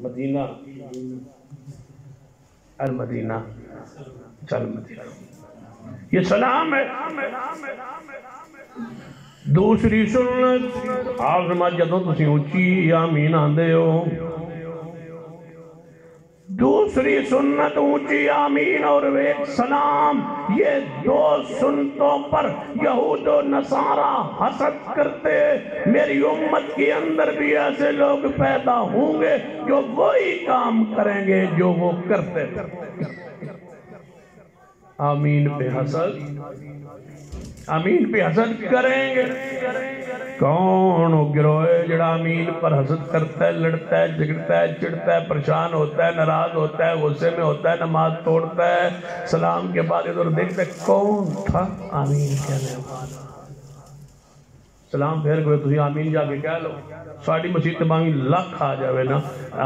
مدینہ المدینہ چل مدینہ یہ سلام ہے. دوسری سنت آپ سمجھ جدوں تسی اونچی آمین آندے ہو. دوسری سنت اونچی آمین اور ایک سلام. یہ دو سنتوں پر یہود و نصارہ حسد کرتے. میری امت کے اندر بھی ایسے لوگ پیدا ہوں گے جو وہی کام کریں گے جو وہ کرتے تھے. آمین پہ حسد، آمین پہ حسد کریں گے. کون ہو گروہ جڑا آمین پر حسد کرتا ہے، لڑتا ہے، جھگڑتا ہے، چڑھتا ہے، پریشان ہوتا ہے، ناراض ہوتا ہے، غصے میں ہوتا ہے، نماز توڑتا ہے، سلام کے بعد ادھر دیکھتا ہے کون تھا آمین کہنے والا. سلام پھر کوئی تجھے آمین جا کے کہہ لو. ساڑھی مسیح مانگی لاکھ آ جاوے نا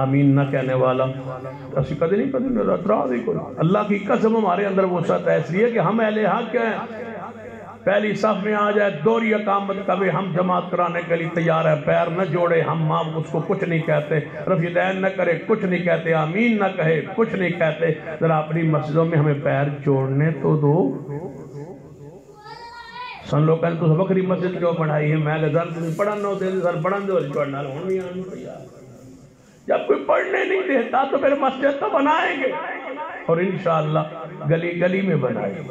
آمین نہ کہنے والا اسی کدے نہیں اعتراض ہی کوئی. اللہ کی قسم ہمارے اندر وسعت ہے، اس لیے کہ ہم اہل حق ہیں. پہلی صف میں آ جائے دوہری اقامت کبھی ہم جماعت کرانے کے لیے تیار ہے. پیر نہ جوڑے ہم ماں اس کو کچھ نہیں کہتے. رفیدین نہ کرے کچھ نہیں کہتے. آمین نہ کہے کچھ نہیں کہتے. ذرا اپنی مسجدوں میں ہمیں پیر جوڑنے تو دو. سن لوگ کہنے تو بکری مسجد کیوں پڑھائی ہے. میں گزار تمہیں پڑھنا ہوتے ہیں سر پڑھن دو چڑھنا ہوں بھی آنے پڑھا. جب کوئی پڑھنے نہیں دیتا تو پھر مسجد تو بنائیں گے اور انشاءاللہ گلی گلی میں بنائیں گے.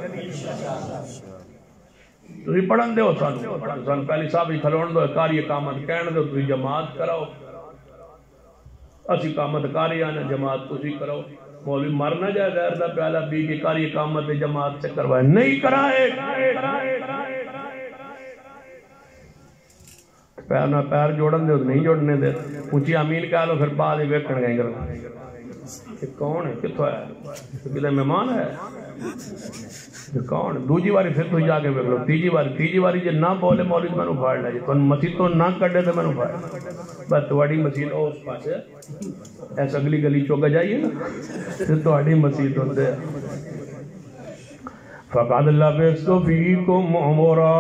تُسی پڑھن دے ہو سن پہلی صاحب ہی کھلوڑ دو کاری اقامت کہن دو تُسی جماعت کراؤ. اسی اقامت کاری آنا جماعت تُسی کراؤ. مولوی مر نہ جائے غیر دا پیالہ پی کے کاری اقامت جماعت سے کروائے نہیں کرائے. پیر نہ پیر جوڑن دے ہو نہیں جوڑنے دے. اونچی آمین کہہ لو پھر بعد ہی ویکھن گئیں گے. یہ کون ہے کتھوں ہے کدھے مہمان ہے کون. دوجی باری پھر تو جا کے ویکھ لو. تیجی باری جے نہ بولے مولوی میں نو پھاڑ لے. تو مسیح تو نہ کڈے تے میں نو پھاڑ. بس تواڈی مسیح اس پاسے ایسا اگلی گلی چوکا جائیے نا تے تواڈی مسیح تو دے. فقد لبثت فیکم عمرا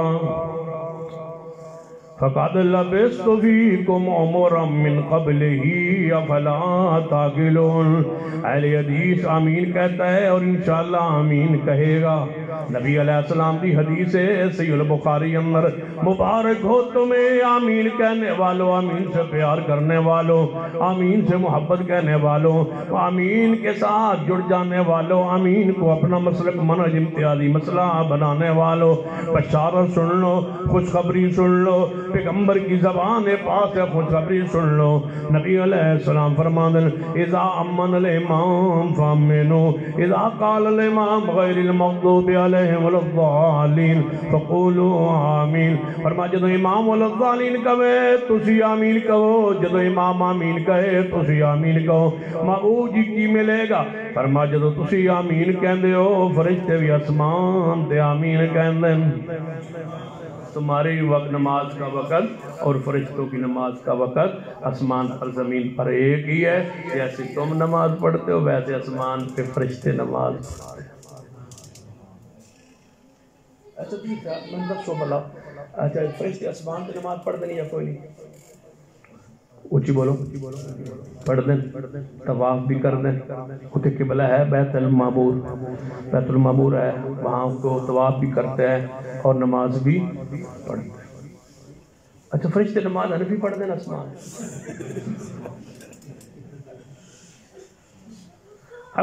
فقد لبثت فیکم عمرا من قبلہ افلا تعقلون. اہل حدیث آمین کہتا ہے اور انشاءاللہ آمین کہے گا. نبی علیہ السلام کی حدیث ہے صحیح البخاری اندر مبارک ہو تمہیں آمین کہنے والوں، آمین سے پیار کرنے والوں، آمین سے محبت کہنے والوں، آمین کے ساتھ جڑ جانے والوں، آمین کو اپنا مسلک منہج امتیازی مسئلہ بنانے والوں. بشارت سن لو، خوشخبری سن لو، پیغمبر کی زبان پاک سے خوشخبری سن لو. نبی علیہ السلام فرماندن اذا امن الامام فامنوا اذا قال الامام غیر المغضوب علیہم الضالین فقولوا آمین. فرما جدو امام الضالین کہے تسی آمین کہو، جدو امام آمین کہے تسی آمین کہو. معبود جی کی ملے گا. فرما جدو تسی آمین کہندے ہو فرشتے بھی اسمان تے آمین کہندے. تمہاری وقت نماز کا وقت اور فرشتوں کی نماز کا وقت آسمان پر زمین پر ایک ہی ہے. جیسے تم نماز پڑھتے ہو ویسے آسمان پہ فرشتے نماز پڑھتے ہیں. اچھا ٹھیک ہے میں دسو بلا اچھا فرشتے آسمان پہ نماز پڑھ دیں یا کوئی نہیں؟ اونچی بولو پڑھ دیں طواف بھی کر دیں. اتنے قبلہ ہے بیت المعمور، بیت المعمور ہے وہاں کو طواف بھی کرتے ہیں اور نماز بھی پڑھتے ہیں. اچھا فرشتے نماز حنفی پڑھ دیں آسمان.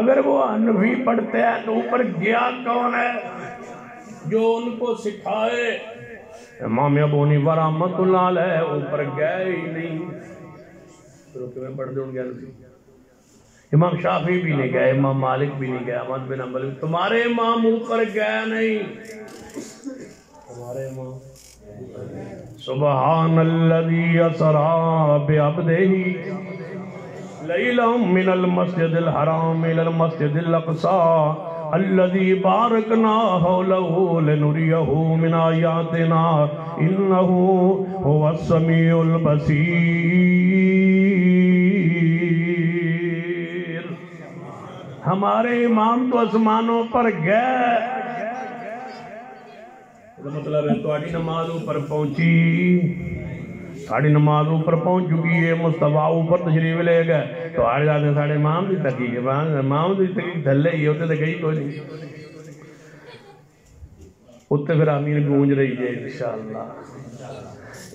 اگر وہ حنفی پڑھتے ہیں تو اوپر گیا کون ہے جو ان کو سکھائے؟ امام ابو حنیفہ رحمۃ اللہ علیہ اوپر گئے ہی نہیں. امام شافعی بھی نہیں گئے، امام مالک بھی نہیں گئے، احمد بن حنبل بھی. تمہارے امام اوپر گئے نہیں. تمہارے امام سبحان الذی اسری بعبدہ لیلا من المسجد الحرام الى المسجد الاقصى الذي باركنا حوله لنريه من آياتنا إنه هو السميع البصير. ہمارے امام تو آسمانوں پر گئے. مطلب ہے تواڈی نماز اوپر پہنچی ساڑی نماز اوپر پہنچ چکی ہے، مصطفیٰ اوپر تشریف لے گئے تو آڑ جاتے ہیں ساڑے امام دی تحقیق، امام دی تحقیق دھلے ہی ہوتے تھے گئی کوئی نہیں، اتنے پھر آمین گونج رہی ہے انشاءاللہ۔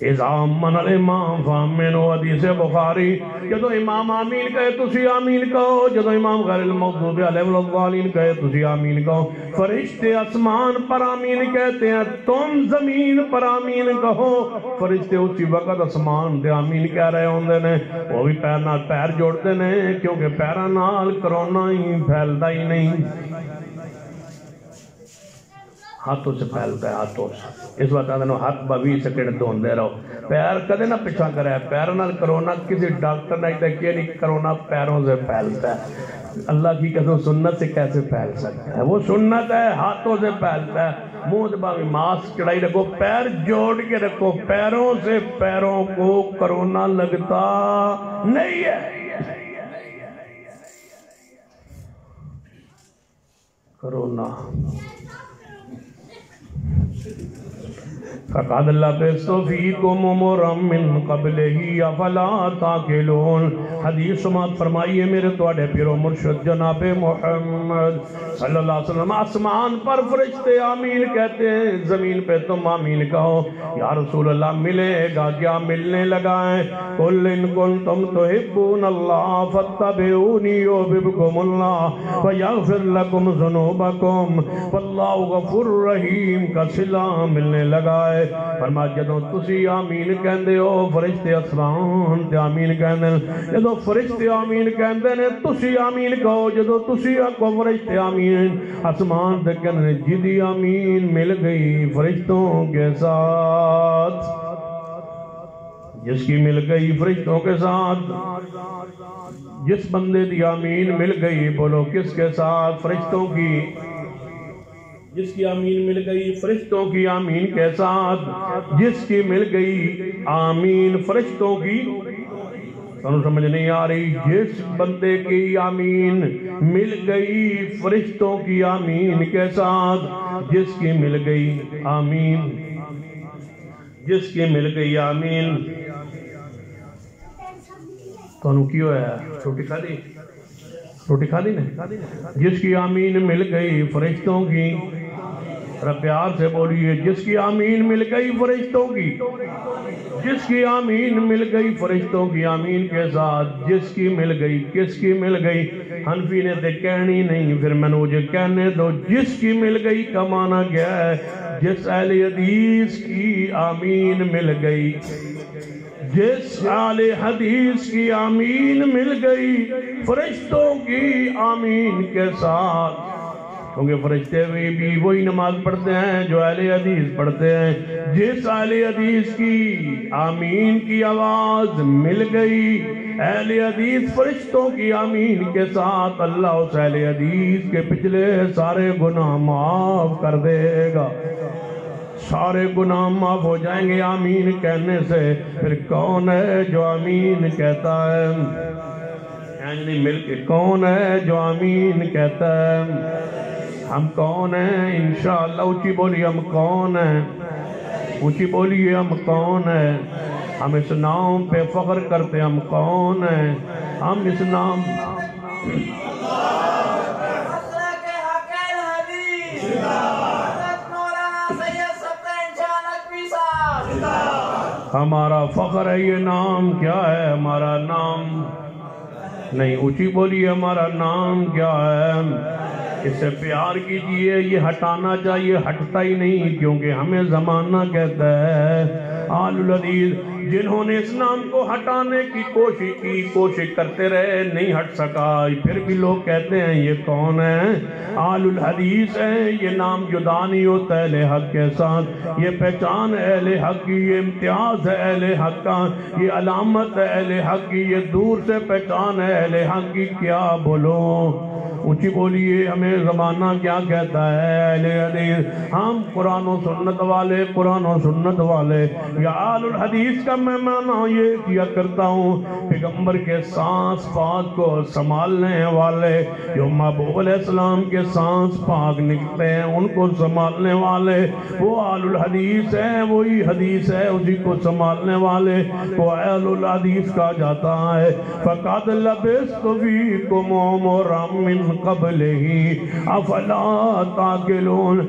اذا من الامام فامنو، حدیث بخاری، جدو امام آمین کہے تسی آمین کہو، جدو امام غیر المغضوب علیہم الضالین کہے تسی آمین کہو، فرشتے آسمان پر آمین کہتے ہیں، تم زمین پر آمین کہو۔ فرشتے اسی وقت آسمان دے آمین کہہ رہے ہوندے نے، وہ بھی پیر نال پیر جوڑتے نے، کیونکہ پیراں نال کرونا ہی پھیلدا ہی نہیں، ہاتھوں سے پھیلتا ہے، ہاتھوں سے۔ اس وقت آدھے ہاتھ بوی سیکنڈ دھوندے رہو، پیر کدے نہ پیچھا کرے، پیر نال کرونا کسی ڈاکٹر نے دیکھے نہیں، کرونا پیروں سے پھیلتا ہے۔ اللہ کی قسم سنت سے کیسے پھیل سکتا ہے؟ وہ سنت ہے، ہاتھوں سے پھیلتا ہے۔ منہ دبا بھی ماسک چڑھائی رکھو، پیر جوڑ کے رکھو، پیروں سے پیروں کو کرونا لگتا نہیں ہے۔ کرونا فقد لبثت فیکم عمرا من قبلہ افلا تعقلون۔ حدیث سماعت فرمائیے میرے توڑے پیرو مرشد جناب محمد صلی اللہ علیہ وسلم، آسمان پر فرشتے آمین کہتے ہیں، زمین پہ تم آمین کہو۔ یا رسول اللہ ملے گا کیا؟ ملنے لگا ہے، قل ان کنتم تحبون اللہ فاتبعونی یحببکم اللہ ویغفر لکم ذنوبکم واللہ غفور رحیم کا صلہ ملنے لگا ہے۔ فرمایا جدوں تسی آمین کہندے ہو فرشتے آسمان تے آمین کہندے نے، جدوں فرشتے آمین کہندے نے تسی آمین کہو، جدوں تسی آکھو فرشتے آمین آسمان تے کہندے نے، جدی آمین مل گئی فرشتوں کے ساتھ، جس کی مل گئی فرشتوں کے ساتھ، جس بندے دی آمین مل گئی، بولو کس کے ساتھ؟ فرشتوں کی۔ جس کی آمین مل گئی فرشتوں کی آمین کے ساتھ، جس کی مل گئی آمین فرشتوں کی، سنو سمجھ نہیں آ رہی، جس بندے کی آمین مل گئی فرشتوں کی آمین کے ساتھ، جس کی مل گئی آمین، جس کی مل گئی آمین، تو انہوں کی ہویا ہے؟ روٹی کھا دی؟ روٹی کھا دی نہیں؟ جس کی آمین مل گئی فرشتوں کی، پیار سے بولیے، جس کی آمین مل گئی فرشتوں کی، جس کی آمین مل گئی فرشتوں کی آمین کے ساتھ، جس کی مل گئی، کس کی مل گئی؟ حنفی نے تے کہنی نہیں، پھر میں نے مجھے کہنے دو، جس کی مل گئی کا معنی کیا ہے؟ جس اہل حدیث کی آمین مل گئی، جس اہل حدیث کی آمین مل گئی فرشتوں کی آمین کے ساتھ، کیونکہ فرشتے بھی وہی نماز پڑھتے ہیں جو اہل حدیث پڑھتے ہیں، جس اہل حدیث کی آمین کی آواز مل گئی اہل حدیث فرشتوں کی آمین کے ساتھ، اللہ اس اہل حدیث کے پچھلے سارے گناہ معاف کر دے گا، سارے گناہ معاف ہو جائیں گے آمین کہنے سے۔ پھر کون ہے جو آمین کہتا ہے؟ یعنی مل کے کون ہے جو آمین کہتا ہے؟ ہم کون ہیں؟ انشاءاللہ اونچی بولیے ہم کون ہیں؟ اونچی بولیے ہم کون ہیں؟ ہم اس نام پہ فخر کرتے، ہم کون ہیں؟ ہم اس نام ہمارا فخر ہے، یہ نام کیا ہے؟ ہمارا نام نہیں، اونچی بولیے ہمارا نام کیا ہے؟ اس سے پیار کیجئے، یہ ہٹانا چاہیے، ہٹتا ہی نہیں، کیونکہ ہمیں زمانہ کہتا ہے آل الحدیث جنہوں نے اس نام کو ہٹانے کی کوشش کرتے رہے، نہیں ہٹ سکا، پھر بھی لوگ کہتے ہیں یہ کون ہے؟ آل الحدیث ہے، یہ نام جدا نہیں ہوتا اہل حق کے ساتھ، یہ پہچان ہے اہل حق کی، یہ امتیاز ہے اہل حق کا، یہ علامت ہے اہل حق کی، یہ دور سے پہچان ہے اہل حق کی، کیا بولو؟ اونچی بولیے ہمیں زمانہ کیا کہتا ہے اہل حدیث؟ ہم قرآن و سنت والے، قرآن و سنت والے، یا آل الحدیث کا میں معنی یہ کیا کرتا ہوں پیغمبر کے سانس پاک کو سنبھالنے والے، جو محبوب علیہ السلام کے سانس پاک نکلتے ہیں ان کو سنبھالنے والے، وہ آل الحدیث ہے، وہی حدیث ہے، اسی کو سنبھالنے والے وہ اہل الحدیث کہا جاتا ہے۔ فَقَدْ لَبِثْتُ فِيكُمْ عُمُرًا مِّن قَبْلِهِ أَفَلَا تَعْقِلُونَ۔